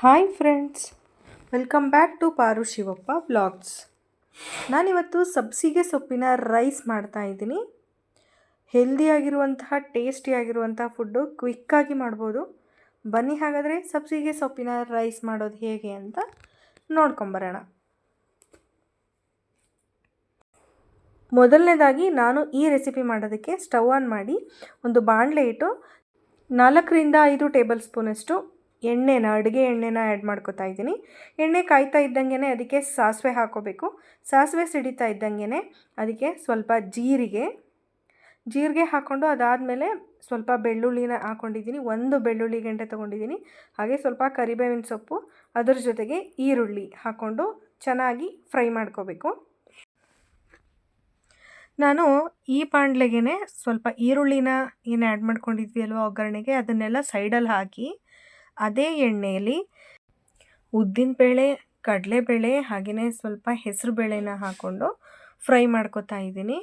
Hi friends, welcome back to Paru Shivappa vlogs. ನಾನಿವತ್ತು ಸಬ್ಸಿಗೆ ಸೊಪ್ಪಿನ rice ಮಾಡ್ತಾಯಿದ್ದೀನಿ. ಹೆಲ್ದಿಯಾಗಿರುವಂತಹ ಟೇಸ್ಟಿಯಾಗಿರುವಂತಹ ಫುಡ್ಡು ಕ್ವಿಕ್ಕಾಗಿ ಮಾಡ್ಬೋದು. ಬನ್ನಿ ಹಾಗಾದರೆ ಸಬ್ಸಿಗೆ ಸೊಪ್ಪಿನ ರೈಸ್ ಮಾಡೋದು ಹೇಗೆ ಅಂತ ನೋಡ್ಕೊಂಬರೋಣ. ಮೊದಲನೇದಾಗಿ ನಾನು ಈ ರೆಸಿಪಿ ಮಾಡೋದಕ್ಕೆ ಸ್ಟವ್ ಆನ್ ಮಾಡಿ ಒಂದು ಬಾಣಲೆ ಇಟ್ಟು 4ರಿಂದ 5 ಟೇಬಲ್ ಸ್ಪೂನಷ್ಟು ಅಡುಗೆ ಎಣ್ಣೆನ ಆ್ಯಡ್ ಮಾಡ್ಕೊತಾ ಇದ್ದೀನಿ. ಎಣ್ಣೆ ಕಾಯ್ತಾ ಇದ್ದಂಗೆ ಅದಕ್ಕೆ ಸಾಸಿವೆ ಹಾಕೋಬೇಕು. ಸಾಸಿವೆ ಸಿಡಿತಾ ಇದ್ದಂಗೆ ಅದಕ್ಕೆ ಸ್ವಲ್ಪ ಜೀರಿಗೆ ಹಾಕ್ಕೊಂಡು ಅದಾದಮೇಲೆ ಸ್ವಲ್ಪ ಬೆಳ್ಳುಳ್ಳಿನ ಹಾಕ್ಕೊಂಡಿದ್ದೀನಿ. 1 ಬೆಳ್ಳುಳ್ಳಿ ಗಂಟೆ ತೊಗೊಂಡಿದ್ದೀನಿ. ಹಾಗೆ ಸ್ವಲ್ಪ ಕರಿಬೇವಿನ ಸೊಪ್ಪು, ಅದರ ಜೊತೆಗೆ ಈರುಳ್ಳಿ ಹಾಕ್ಕೊಂಡು ಚೆನ್ನಾಗಿ ಫ್ರೈ ಮಾಡ್ಕೋಬೇಕು. ನಾನು ಈ ಬಾಣಲೆಗೆ ಸ್ವಲ್ಪ ಈರುಳ್ಳಿನ ಏನು ಆ್ಯಡ್ ಮಾಡ್ಕೊಂಡಿದ್ವಿ ಅಲ್ವ ಒಗ್ಗರಣೆಗೆ, ಅದನ್ನೆಲ್ಲ ಸೈಡಲ್ಲಿ ಹಾಕಿ ಅದೇ ಎಣ್ಣೆಯಲ್ಲಿ ಉದ್ದಿನಬೇಳೆ, ಕಡಲೆಬೇಳೆ ಹಾಗೆಯೇ ಸ್ವಲ್ಪ ಹೆಸರು ಬೇಳೆನ ಹಾಕ್ಕೊಂಡು ಫ್ರೈ ಮಾಡ್ಕೊತಾ ಇದ್ದೀನಿ.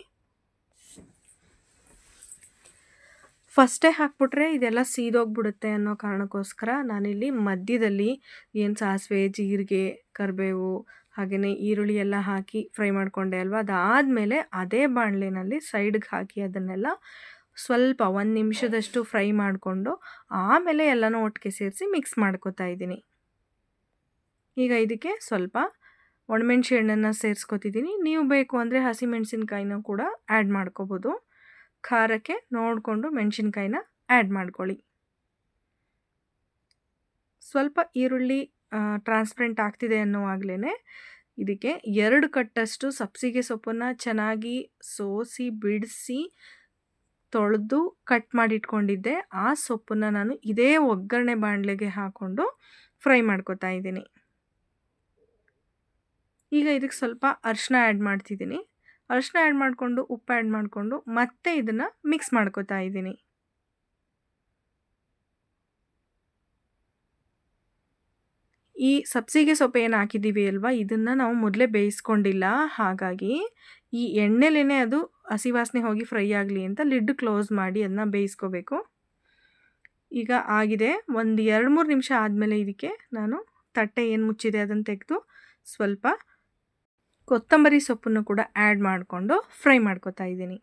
ಫಸ್ಟೇ ಹಾಕ್ಬಿಟ್ರೆ ಇದೆಲ್ಲ ಸೀದೋಗ್ಬಿಡುತ್ತೆ ಅನ್ನೋ ಕಾರಣಕ್ಕೋಸ್ಕರ ನಾನಿಲ್ಲಿ ಮಧ್ಯದಲ್ಲಿ ಏನು ಸಾಸಿವೆ, ಜೀರಿಗೆ, ಕರಿಬೇವು ಹಾಗೆಯೇ ಈರುಳ್ಳಿ ಎಲ್ಲ ಹಾಕಿ ಫ್ರೈ ಮಾಡಿಕೊಂಡೆ ಅಲ್ವ, ಅದಾದಮೇಲೆ ಅದೇ ಬಾಣಲೆನಲ್ಲಿ ಸೈಡ್ಗೆ ಹಾಕಿ ಅದನ್ನೆಲ್ಲ ಸ್ವಲ್ಪ 1 ನಿಮಿಷದಷ್ಟು ಫ್ರೈ ಮಾಡಿಕೊಂಡು ಆಮೇಲೆ ಎಲ್ಲನೂ ಒಟ್ಟಿಗೆ ಸೇರಿಸಿ ಮಿಕ್ಸ್ ಮಾಡ್ಕೊತಾ ಇದ್ದೀನಿ. ಈಗ ಇದಕ್ಕೆ ಸ್ವಲ್ಪ ಒಣಮೆಣ್ಸಿನ ಹಣ್ಣನ್ನು ಸೇರಿಸ್ಕೊತಿದ್ದೀನಿ. ನೀವು ಬೇಕು ಅಂದರೆ ಹಸಿಮೆಣಸಿನ್ಕಾಯಿನೂ ಕೂಡ ಆ್ಯಡ್ ಮಾಡ್ಕೋಬೋದು. ಖಾರಕ್ಕೆ ನೋಡಿಕೊಂಡು ಮೆಣಸಿನ್ಕಾಯಿನ ಆ್ಯಡ್ ಮಾಡ್ಕೊಳ್ಳಿ. ಸ್ವಲ್ಪ ಈರುಳ್ಳಿ ಟ್ರಾನ್ಸ್ಪರೆಂಟ್ ಆಗ್ತಿದೆ ಅನ್ನೋವಾಗಲೇ ಇದಕ್ಕೆ 2 ಕಟ್ಟಷ್ಟು ಸಬ್ಸಿಗೆ ಸೊಪ್ಪನ್ನು ಚೆನ್ನಾಗಿ ಸೋಸಿ ಬಿಡಿಸಿ ತೊಳೆದು ಕಟ್ ಮಾಡಿಟ್ಕೊಂಡಿದ್ದೆ. ಆ ಸೊಪ್ಪನ್ನು ನಾನು ಇದೇ ಒಗ್ಗರಣೆ ಬಾಣಲೆಗೆ ಹಾಕ್ಕೊಂಡು ಫ್ರೈ ಮಾಡ್ಕೊತಾ ಇದ್ದೀನಿ. ಈಗ ಇದಕ್ಕೆ ಸ್ವಲ್ಪ ಅರಿಶಿನ ಆ್ಯಡ್ ಮಾಡ್ತಿದ್ದೀನಿ. ಅರಿಶಿನ ಆ್ಯಡ್ ಮಾಡಿಕೊಂಡು ಉಪ್ಪು ಆ್ಯಡ್ ಮಾಡಿಕೊಂಡು ಮತ್ತೆ ಇದನ್ನು ಮಿಕ್ಸ್ ಮಾಡ್ಕೊತಾ ಇದ್ದೀನಿ. ಈ ಸಬ್ಸಿಗೆ ಸೊಪ್ಪು ಏನು ಹಾಕಿದ್ದೀವಿ ಅಲ್ವಾ, ಇದನ್ನು ನಾವು ಮೊದಲೇ ಬೇಯಿಸ್ಕೊಂಡಿಲ್ಲ. ಹಾಗಾಗಿ ಈ ಎಣ್ಣೆಲೇ ಅದು ಹಸಿ ವಾಸನೆ ಹೋಗಿ ಫ್ರೈ ಆಗಲಿ ಅಂತ ಲಿಡ್ ಕ್ಲೋಸ್ ಮಾಡಿ ಅದನ್ನ ಬೇಯಿಸ್ಕೋಬೇಕು. ಈಗ ಆಗಿದೆ. ಒಂದು 2-3 ನಿಮಿಷ ಆದಮೇಲೆ ಇದಕ್ಕೆ ನಾನು ತಟ್ಟೆ ಏನು ಮುಚ್ಚಿದೆ ಅದನ್ನು ತೆಗೆದು ಸ್ವಲ್ಪ ಕೊತ್ತಂಬರಿ ಸೊಪ್ಪನ್ನು ಕೂಡ ಆ್ಯಡ್ ಮಾಡಿಕೊಂಡು ಫ್ರೈ ಮಾಡ್ಕೊತಾ ಇದ್ದೀನಿ.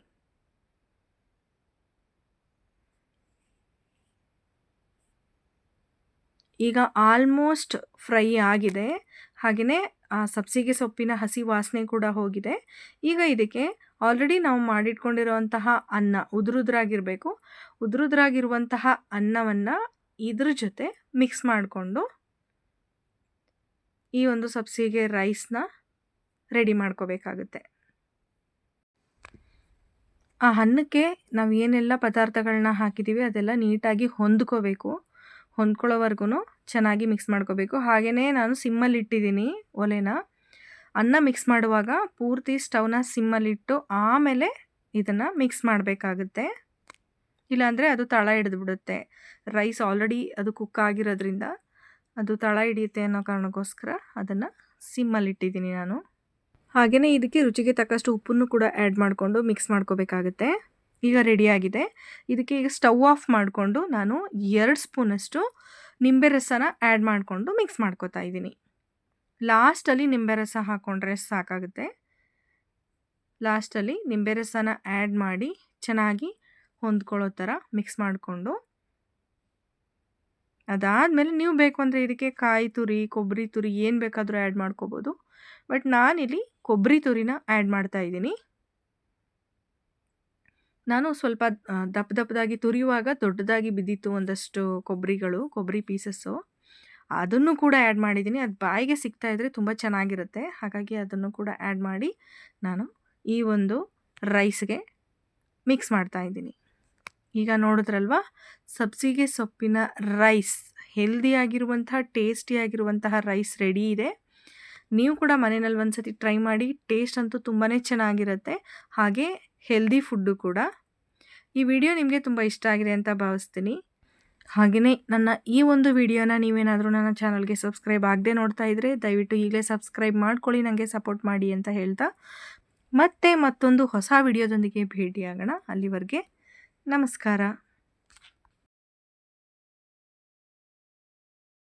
ಈಗ ಆಲ್ಮೋಸ್ಟ್ ಫ್ರೈ ಆಗಿದೆ. ಹಾಗೆಯೇ ಆ ಸಬ್ಸಿಗೆ ಸೊಪ್ಪಿನ ಹಸಿ ವಾಸನೆ ಕೂಡ ಹೋಗಿದೆ. ಈಗ ಇದಕ್ಕೆ ಆಲ್ರೆಡಿ ನಾವು ಮಾಡಿಟ್ಕೊಂಡಿರುವಂತಹ ಅನ್ನ ಉದುರುದ್ರಾಗಿರಬೇಕು. ಉದುರುದ್ರಾಗಿರುವಂತಹ ಅನ್ನವನ್ನು ಇದ್ರ ಜೊತೆ ಮಿಕ್ಸ್ ಮಾಡಿಕೊಂಡು ಈ ಒಂದು ಸಬ್ಸಿಗೆ ರೈಸ್ನ ರೆಡಿ ಮಾಡ್ಕೋಬೇಕಾಗುತ್ತೆ. ಆ ಅನ್ನಕ್ಕೆ ನಾವು ಏನೆಲ್ಲ ಪದಾರ್ಥಗಳನ್ನ ಹಾಕಿದ್ದೀವಿ ಅದೆಲ್ಲ ನೀಟಾಗಿ ಹೊಂದ್ಕೋಬೇಕು. ಹೊಂದ್ಕೊಳ್ಳೋವರೆಗೂ ಚೆನ್ನಾಗಿ ಮಿಕ್ಸ್ ಮಾಡ್ಕೋಬೇಕು. ಹಾಗೆಯೇ ನಾನು ಸಿಮ್ಮಲ್ಲಿ ಇಟ್ಟಿದ್ದೀನಿ ಒಲೆನ. ಅನ್ನ ಮಿಕ್ಸ್ ಮಾಡುವಾಗ ಪೂರ್ತಿ ಸ್ಟವ್ನ ಸಿಮ್ಮಲ್ಲಿಟ್ಟು ಆಮೇಲೆ ಇದನ್ನು ಮಿಕ್ಸ್ ಮಾಡಬೇಕಾಗುತ್ತೆ. ಇಲ್ಲಾಂದರೆ ಅದು ತಳ ಹಿಡಿದ್ಬಿಡುತ್ತೆ. ರೈಸ್ ಆಲ್ರೆಡಿ ಅದು ಕುಕ್ ಆಗಿರೋದ್ರಿಂದ ಅದು ತಳ ಹಿಡಿಯುತ್ತೆ ಅನ್ನೋ ಕಾರಣಕ್ಕೋಸ್ಕರ ಅದನ್ನು ಸಿಮ್ಮಲ್ಲಿಟ್ಟಿದ್ದೀನಿ ನಾನು. ಹಾಗೆಯೇ ಇದಕ್ಕೆ ರುಚಿಗೆ ತಕ್ಕಷ್ಟು ಉಪ್ಪನ್ನು ಕೂಡ ಆ್ಯಡ್ ಮಾಡಿಕೊಂಡು ಮಿಕ್ಸ್ ಮಾಡ್ಕೋಬೇಕಾಗುತ್ತೆ. ಈಗ ರೆಡಿಯಾಗಿದೆ. ಇದಕ್ಕೆ ಈಗ ಸ್ಟವ್ ಆಫ್ ಮಾಡಿಕೊಂಡು ನಾನು 2 ಸ್ಪೂನಷ್ಟು ನಿಂಬೆ ರಸನ ಆ್ಯಡ್ ಮಾಡಿಕೊಂಡು ಮಿಕ್ಸ್ ಮಾಡ್ಕೋತಾ ಇದ್ದೀನಿ. ಲಾಸ್ಟಲ್ಲಿ ನಿಂಬೆ ರಸ ಹಾಕ್ಕೊಂಡ್ರೆ ಸಾಕಾಗುತ್ತೆ. ಲಾಸ್ಟಲ್ಲಿ ನಿಂಬೆ ರಸನ ಆ್ಯಡ್ ಮಾಡಿ ಚೆನ್ನಾಗಿ ಹೊಂದ್ಕೊಳ್ಳೋ ಥರ ಮಿಕ್ಸ್ ಮಾಡಿಕೊಂಡು ಅದಾದಮೇಲೆ ನೀವು ಬೇಕು ಅಂದರೆ ಇದಕ್ಕೆ ಕಾಯಿ ತುರಿ, ಕೊಬ್ಬರಿ ತುರಿ ಏನು ಬೇಕಾದರೂ ಆ್ಯಡ್ ಮಾಡ್ಕೋಬೋದು. ಬಟ್ ನಾನಿಲ್ಲಿ ಕೊಬ್ಬರಿ ತುರಿನ ಆ್ಯಡ್ ಮಾಡ್ತಾ ಇದ್ದೀನಿ. ನಾನು ಸ್ವಲ್ಪ ದಪ್ಪದಾಗಿ ತುರಿಯುವಾಗ ದೊಡ್ಡದಾಗಿ ಬಿದ್ದಿತ್ತು ಒಂದಷ್ಟು ಕೊಬ್ಬರಿ ಪೀಸಸ್ಸು. ಅದನ್ನು ಕೂಡ ಆ್ಯಡ್ ಮಾಡಿದ್ದೀನಿ. ಅದು ಬಾಯಿಗೆ ಸಿಗ್ತಾ ಇದ್ದರೆ ತುಂಬ ಚೆನ್ನಾಗಿರುತ್ತೆ. ಹಾಗಾಗಿ ಅದನ್ನು ಕೂಡ ಆ್ಯಡ್ ಮಾಡಿ ನಾನು ಈ ಒಂದು ರೈಸ್ಗೆ ಮಿಕ್ಸ್ ಮಾಡ್ತಾ ಇದ್ದೀನಿ. ಈಗ ನೋಡಿದ್ರಲ್ವ, ಸಬ್ಸಿಗೆ ಸೊಪ್ಪಿನ ರೈಸ್, ಹೆಲ್ದಿಯಾಗಿರುವಂತಹ ಟೇಸ್ಟಿಯಾಗಿರುವಂತಹ ರೈಸ್ ರೆಡಿ ಇದೆ. ನೀವು ಕೂಡ ಮನೆಯಲ್ಲಿ ಒಂದು ಸತಿ ಟ್ರೈ ಮಾಡಿ. ಟೇಸ್ಟ್ ಅಂತೂ ತುಂಬಾ ಚೆನ್ನಾಗಿರುತ್ತೆ. ಹಾಗೆ ಹೆಲ್ದಿ ಫುಡ್ಡು ಕೂಡ. ಈ ವಿಡಿಯೋ ನಿಮಗೆ ತುಂಬ ಇಷ್ಟ ಆಗಿದೆ ಅಂತ ಭಾವಿಸ್ತೀನಿ. ಹಾಗೆಯೇ ನನ್ನ ಈ ಒಂದು ವಿಡಿಯೋನ ನೀವೇನಾದರೂ ನನ್ನ ಚಾನಲ್ಗೆ ಸಬ್ಸ್ಕ್ರೈಬ್ ಆಗದೆ ನೋಡ್ತಾ ಇದ್ದರೆ ದಯವಿಟ್ಟು ಈಗಲೇ ಸಬ್ಸ್ಕ್ರೈಬ್ ಮಾಡ್ಕೊಳ್ಳಿ, ನನಗೆ ಸಪೋರ್ಟ್ ಮಾಡಿ ಅಂತ ಹೇಳ್ತಾ ಮತ್ತೆ ಮತ್ತೊಂದು ಹೊಸ ವಿಡಿಯೋದೊಂದಿಗೆ ಭೇಟಿಯಾಗೋಣ. ಅಲ್ಲಿವರೆಗೆ ನಮಸ್ಕಾರ.